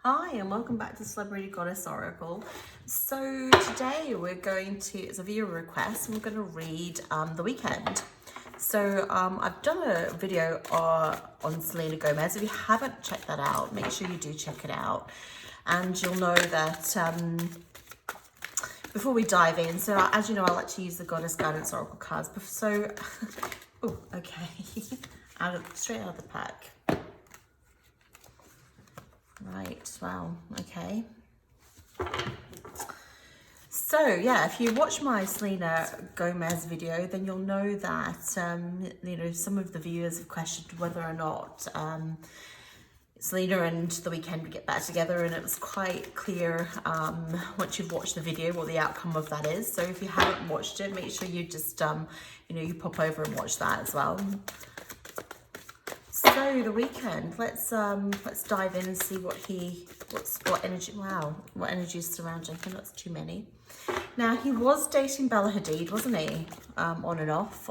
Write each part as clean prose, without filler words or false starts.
Hi and welcome back to Celebrity Goddess Oracle. So today we're going to, it's a viewer request, and we're going to read The Weeknd. So I've done a video on Selena Gomez. If you haven't checked that out, make sure you do check it out. And you'll know that before we dive in, so as you know, I like to use the Goddess Guidance Oracle cards. So, oh, okay, straight out of the pack. Right, wow, okay. So yeah, if you watch my Selena Gomez video, then you'll know that, some of the viewers have questioned whether or not Selena and The Weeknd would get back together, and it was quite clear once you've watched the video what the outcome of that is. So if you haven't watched it, make sure you just, you pop over and watch that as well. So The Weeknd, let's dive in and see what energy. Wow, what energy is surrounding him. That's too many. Now he was dating Bella Hadid, wasn't he? On and off.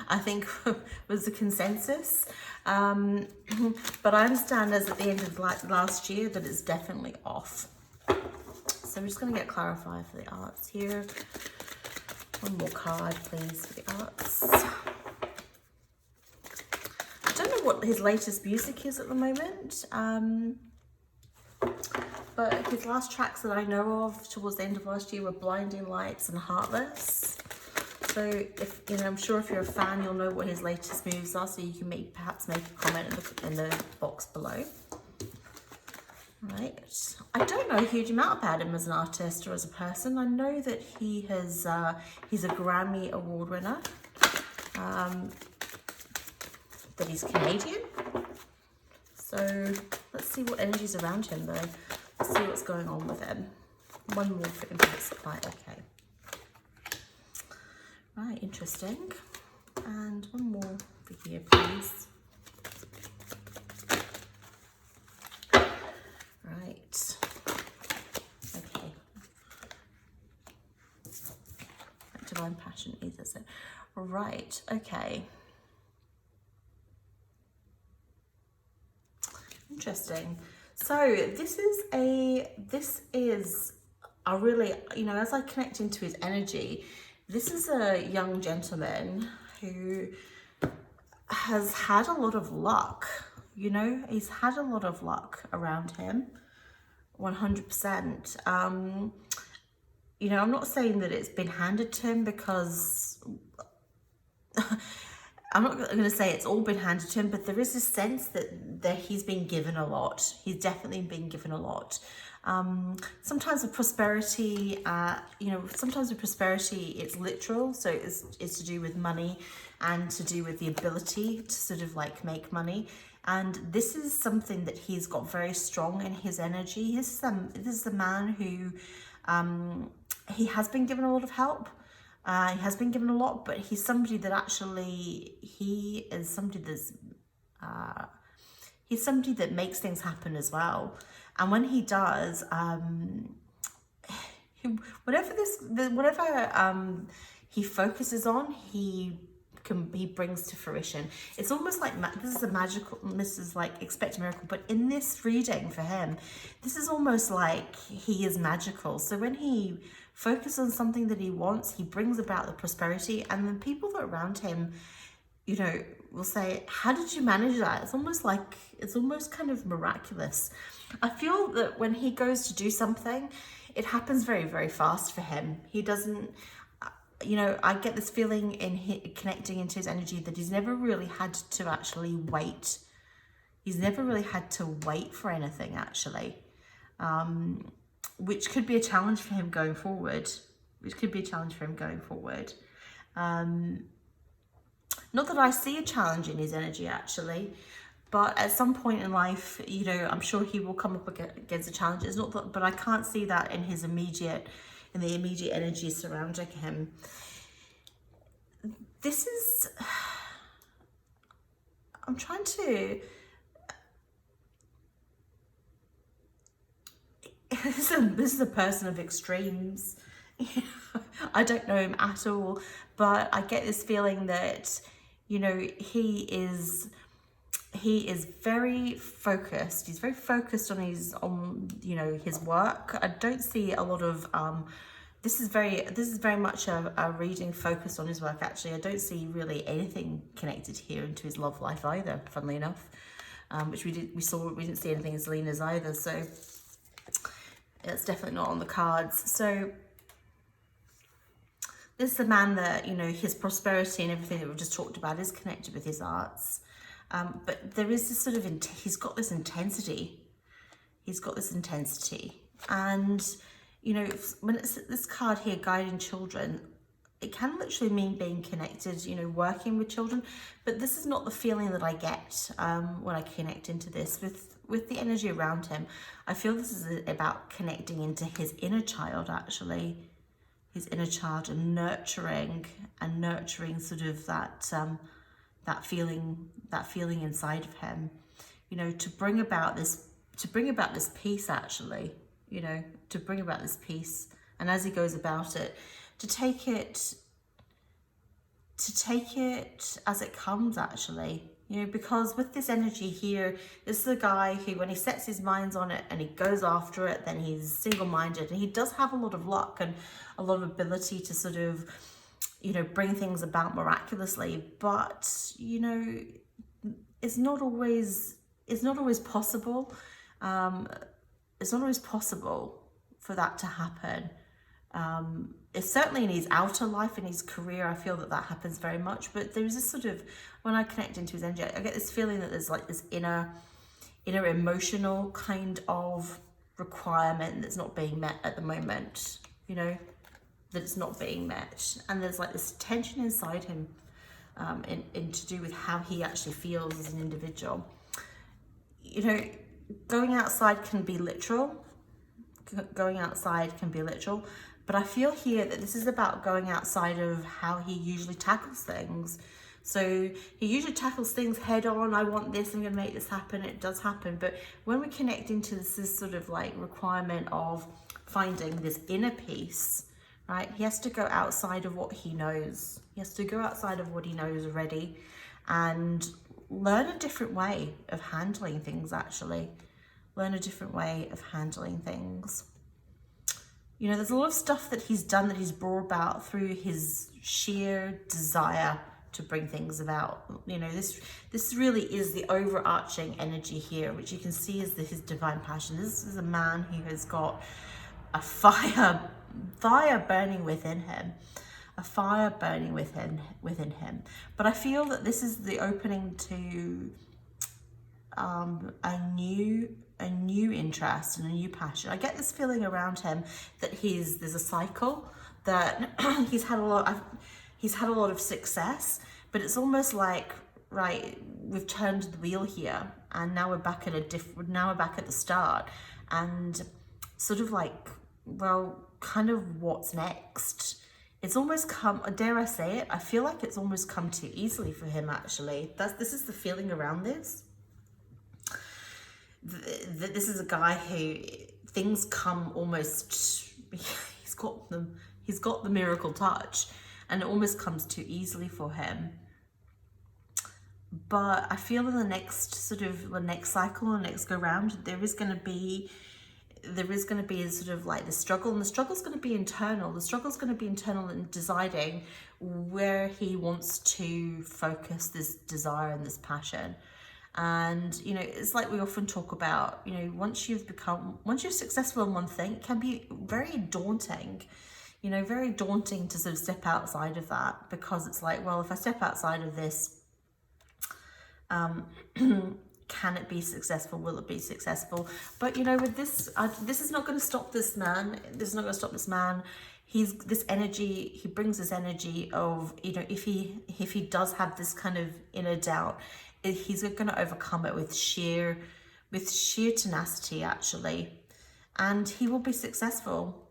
I think was the consensus. But I understand as at the end of last year that it's definitely off. So I'm just going to get clarified for the arts here. One more card, please, for the arts. I don't know what his latest music is at the moment, but his last tracks that I know of towards the end of last year were Blinding Lights and Heartless. So if I'm sure if you're a fan, you'll know what his latest moves are, so you can perhaps make a comment in the box below. Right, I don't know a huge amount about him as an artist or as a person. I know that he's a Grammy Award winner. That he's Canadian. So let's see what energy's around him though. Let's see what's going on with him. One more for infinite supply, okay. Right, interesting. And one more for here, please. Right. Okay. Divine Passion is it? Right, okay. Interesting. So this is a really, as I connect into his energy, this is a young gentleman who has had a lot of luck. He's had a lot of luck around him, 100%. I'm not saying that it's been handed to him, because I'm not going to say it's all been handed to him, but there is a sense that he's been given a lot. He's definitely been given a lot. Sometimes with prosperity, it's literal. So it's to do with money and to do with the ability to sort of like make money. And this is something that he's got very strong in his energy. This is a man who, he has been given a lot of help. He has been given a lot, but he's somebody that he's somebody that makes things happen as well. And when he does, whatever he focuses on, he brings to fruition. It's almost like this is like expect a miracle, but in this reading for him, this is almost like he is magical. So when he focuses on something that he wants, he brings about the prosperity, and the people that are around him, will say, how did you manage that? It's almost kind of miraculous. I feel that when he goes to do something, it happens very, very fast for him. He doesn't, I get this feeling in connecting into his energy that he's never really had to actually wait. He's never really had to wait for anything, actually, which could be a challenge for him going forward. Not that I see a challenge in his energy, actually, but at some point in life, I'm sure he will come up against a challenge. It's not that, but I can't see that in the immediate energy surrounding him. This is, I'm trying to, this is a person of extremes. I don't know him at all, but I get this feeling that, he he is very focused. He's very focused on his his work. I don't see a lot of this is very much a reading focused on his work. Actually, I don't see really anything connected here into his love life either, funnily enough, which we didn't see anything in Selena's either, so it's definitely not on the cards. So this is a man that, his prosperity and everything that we've just talked about is connected with his arts. But there is this sort of, he's got this intensity. And, when it's this card here, guiding children, it can literally mean being connected, working with children. But this is not the feeling that I get when I connect into this. With the energy around him, I feel this is about connecting into his inner child, actually. His inner child, and nurturing sort of that feeling inside of him, to bring about this peace, actually, to bring about this peace. And as he goes about it, to take it as it comes, actually, because with this energy here, this is a guy who, when he sets his minds on it and he goes after it, then he's single-minded, and he does have a lot of luck and a lot of ability to sort of, bring things about miraculously. But, it's not always possible. It's not always possible for that to happen. It's certainly in his outer life, in his career, I feel that happens very much. But there's this sort of, when I connect into his energy, I get this feeling that there's like this inner emotional kind of requirement that's not being met at the moment, that it's not being met. And there's like this tension inside him in to do with how he actually feels as an individual. Going outside can be literal. But I feel here that this is about going outside of how he usually tackles things. So he usually tackles things head on. I want this, I'm going to make this happen. It does happen. But when we connect into this sort of like requirement of finding this inner peace, right? He has to go outside of what he knows. He has to go outside of what he knows already and learn a different way of handling things, actually. Learn a different way of handling things. There's a lot of stuff that he's done, that he's brought about through his sheer desire to bring things about. This really is the overarching energy here, which you can see is his divine passion. This is a man who has got a fire burning within him. But I feel that this is the opening to a new interest and a new passion. I get this feeling around him that there's a cycle, that he's had a lot of success, but it's almost like, right, we've turned the wheel here, and now we're back at the start, and sort of like, well, kind of what's next? It's almost come, dare I say it, I feel like it's almost come too easily for him, actually. This is the feeling around this. This is a guy who things come almost, he's got the miracle touch, and it almost comes too easily for him. But I feel in the next cycle, the next go round, there is going to be a sort of like the struggle, and the struggle's going to be internal. The struggle's going to be internal in deciding where he wants to focus this desire and this passion. And, it's like we often talk about, once you're successful in one thing, it can be very daunting, very daunting to sort of step outside of that, because it's like, well, if I step outside of this, can it be successful? Will it be successful? But, with this, this is not going to stop this man. This is not going to stop this man. He brings this energy of, if he does have this kind of inner doubt, he's going to overcome it with sheer tenacity, actually, and he will be successful.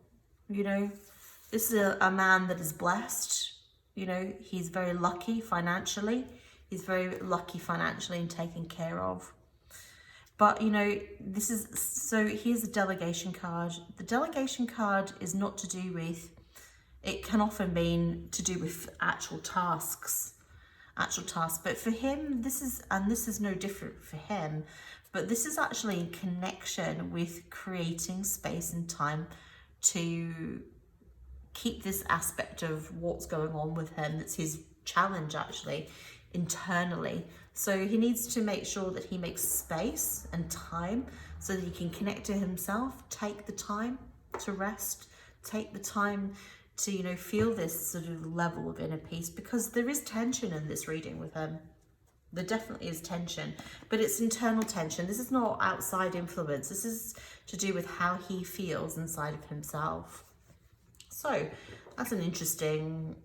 This is a man that is blessed. He's very lucky financially. He's very lucky financially and taken care of. But here's a delegation card. The delegation card is not to do with, it can often mean to do with actual tasks. actual task. But for him, this is no different for him, but this is actually in connection with creating space and time to keep this aspect of what's going on with him. That's his challenge actually, internally. So he needs to make sure that he makes space and time so that he can connect to himself, take the time to rest, take the time to, you know, feel this sort of level of inner peace, because there is tension in this reading with him. There definitely is tension, but it's internal tension. This is not outside influence. This is to do with how he feels inside of himself. So that's an interesting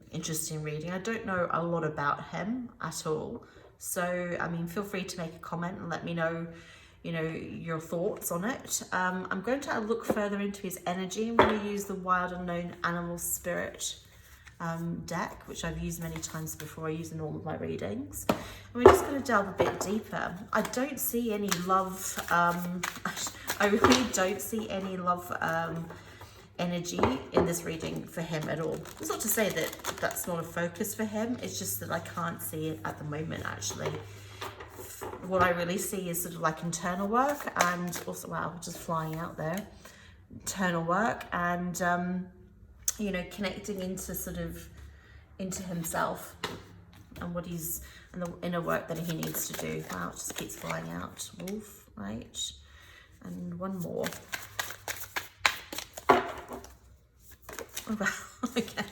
reading. I don't know a lot about him at all. So, I mean, feel free to make a comment and let me know, you know, your thoughts on it. I'm going to look further into his energy. I'm going to use the Wild Unknown Animal Spirit deck, which I've used many times before. I use in all of my readings. And we're just going to delve a bit deeper. I don't see any love. I really don't see any love energy in this reading for him at all. It's not to say that that's not a focus for him. It's just that I can't see it at the moment, actually. What I really see is sort of like internal work, and also, wow, just flying out there, internal work, and you know, connecting into sort of into himself and what he's, and the inner work that he needs to do. Wow, it just keeps flying out. Wolf, right? And one more. Oh, wow. Okay.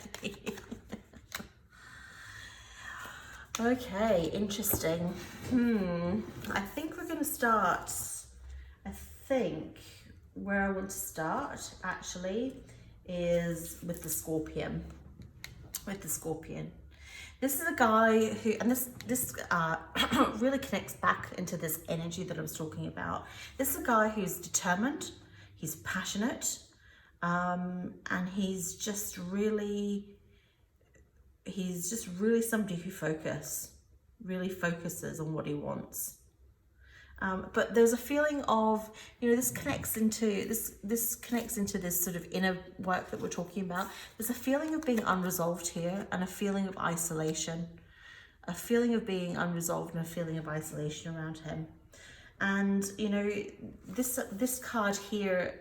Okay, interesting. I think we're going to start, I think where I want to start actually is with the Scorpion. This is a guy who, and this really connects back into this energy that I was talking about. This is a guy who's determined, he's passionate, and he's just really somebody who really focuses on what he wants. But there's a feeling of, you know, this connects into this sort of inner work that we're talking about. There's a feeling of being unresolved here, and a feeling of isolation, a feeling of being unresolved and a feeling of isolation around him. And, you know, this card here,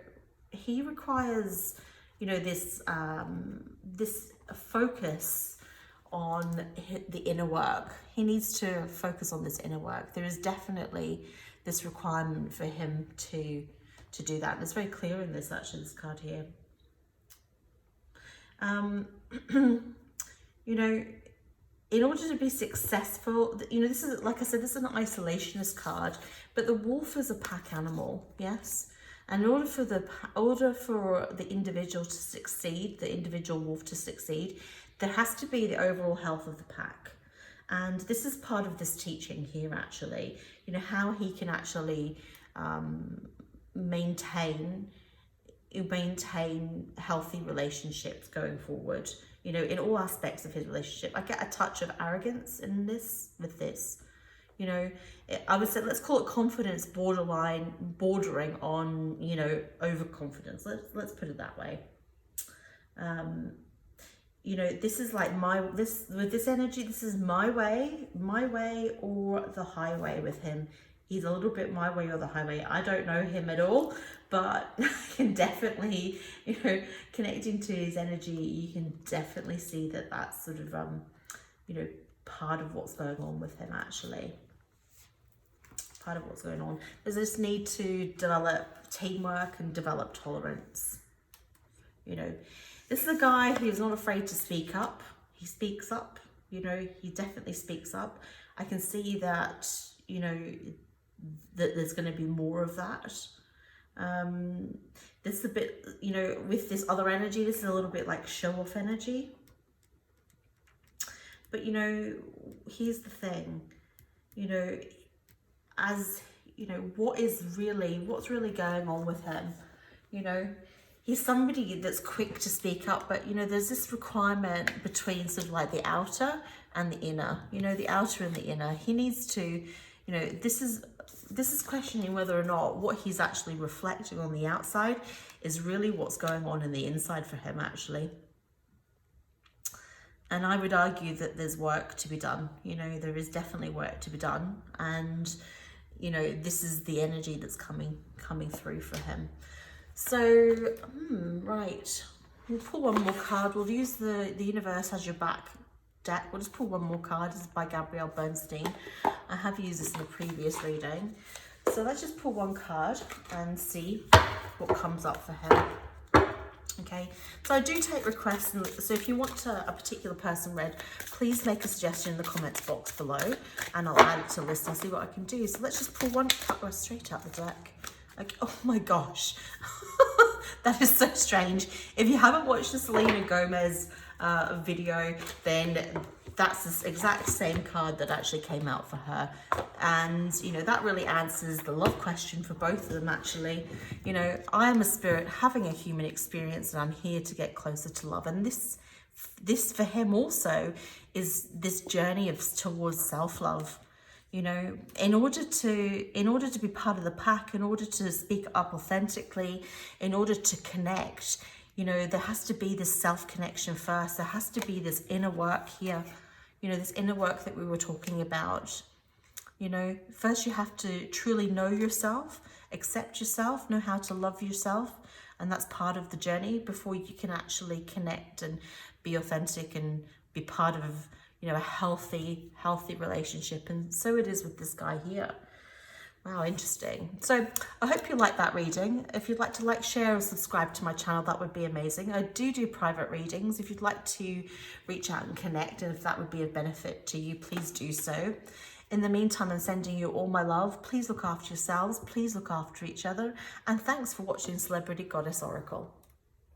he requires, you know, this focus on the inner work. He needs to focus on this inner work. There is definitely this requirement for him to do that. And it's very clear in this, actually, this card here. You know, in order to be successful, you know, this is, like I said, this is an isolationist card, but the wolf is a pack animal, yes? And in order for the individual to succeed, the individual wolf to succeed, there has to be the overall health of the pack. And this is part of this teaching here, actually, you know, how he can actually maintain healthy relationships going forward, you know, in all aspects of his relationship. I get a touch of arrogance in this, with this, you know. I would say, let's call it confidence bordering on, you know, overconfidence. Let's put it that way. You know, this is like with this energy, this is my way or the highway with him. He's a little bit my way or the highway. I don't know him at all, but I can definitely, you know, connecting to his energy, you can definitely see that that's sort of, you know, part of what's going on with him, actually. Part of what's going on. There's this need to develop teamwork and develop tolerance, you know. This is a guy who's not afraid to speak up. He speaks up, you know, he definitely speaks up. I can see that, you know, that there's going to be more of that. This is a bit, you know, with this other energy, this is a little bit like show-off energy. But, you know, here's the thing, you know, as, you know, what's really going on with him, you know. He's somebody that's quick to speak up, but, you know, there's this requirement between sort of like the outer and the inner, you know, the outer and the inner. He needs to, you know, this is questioning whether or not what he's actually reflecting on the outside is really what's going on in the inside for him, actually. And I would argue that there's work to be done. You know, there is definitely work to be done. And, you know, this is the energy that's coming through for him. So, right. We'll pull one more card. We'll use the Universe Has Your Back deck. We'll just pull one more card. This is by Gabrielle Bernstein. I have used this in a previous reading. So let's just pull one card and see what comes up for him. Okay, so I do take requests, and so if you want a particular person read, please make a suggestion in the comments box below and I'll add it to the list and see what I can do. So let's just pull one card straight out the deck. Like, oh my gosh, that is so strange. If you haven't watched the Selena Gomez video, then that's the exact same card that actually came out for her. And, you know, that really answers the love question for both of them, actually. You know, I am a spirit having a human experience and I'm here to get closer to love. And this for him also is this journey towards self-love. You know, in order to be part of the pack, in order to speak up authentically, in order to connect, you know, there has to be this self-connection first. There has to be this inner work here. You know, this inner work that we were talking about. You know, first you have to truly know yourself, accept yourself, know how to love yourself. And that's part of the journey before you can actually connect and be authentic and be part of, you know, a healthy relationship. And so it is with this guy here. Wow, interesting. So I hope you like that reading. If you'd like to like, share, or subscribe to my channel, that would be amazing. I do private readings. If you'd like to reach out and connect, and if that would be of benefit to you, please do so. In the meantime, I'm sending you all my love. Please look after yourselves. Please look after each other. And thanks for watching Celebrity Goddess Oracle.